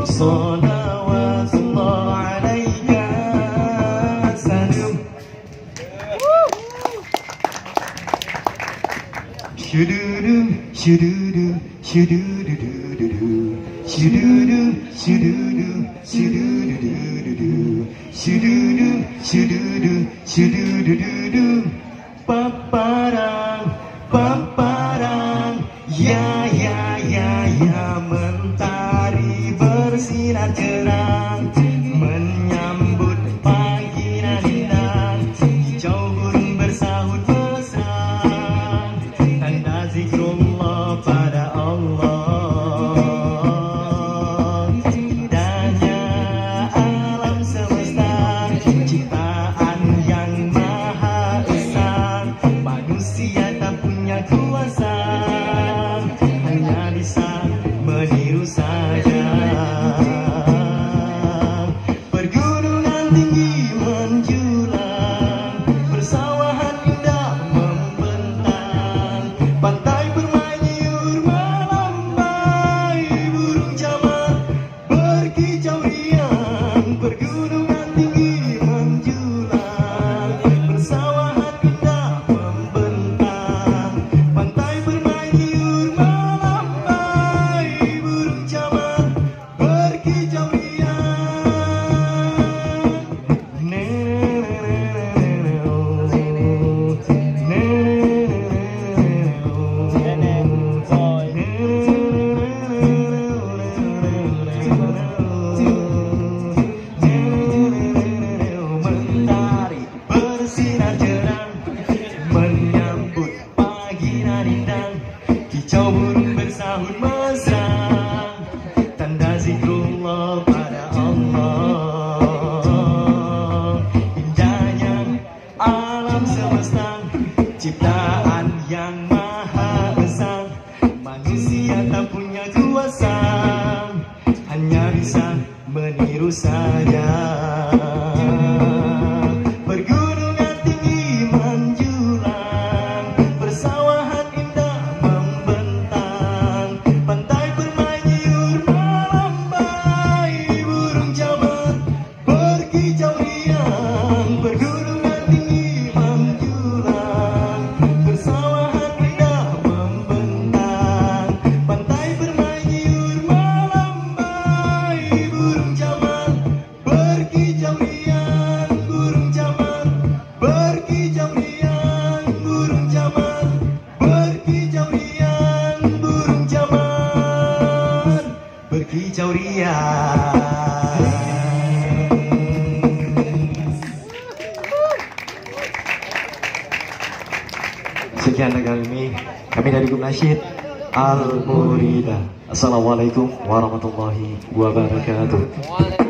Salawatullah alaika. Salam. Shududu, shududu, shudududududu, shududu, shududu, shudududududu, shududu, shududu, shududududu. Paparang, paparang, ya mentari bersinar cerah, menyambut pagi nan indah, hijau burung bersahut mesra, tanda zikrullah pada Allah. Indahnya alam semesta, ciptaan yang maha esa, manusia tak punya kuasa, hanya bisa meniru saja. Pergunungan tinggi menjulang, persawahan indah membentang, pantai bermain liur melambai, burung camar berkicau riang. Pergunungan tinggi menjulang, persawahan indah membentang, pantai bermain liur melambai, burung camar berkicau riang. Mentari bersinar cerah, menyambut pagi nan indah, kicau burung bersahut mesra, tanda zikrullah pada Allah. Indahnya alam semesta, ciptaan yang maha esa, manusia tak punya kuasa, hanya bisa meniru saja. Pergunungan tinggi menjulang, persawahan indah membentang, pantai bermain liur melambai, burung camar berkicau riang. Pergunungan tinggi menjulang, persawahan indah membentang, pantai bermain liur melambai, burung camar berkicau riang. Burung camar berkicau riang, burung camar berkicau riang, burung camar berkicau riang. Sekian kami dari Grup Nasyid Al Muridah. Assalamualaikum warahmatullahi wabarakatuh.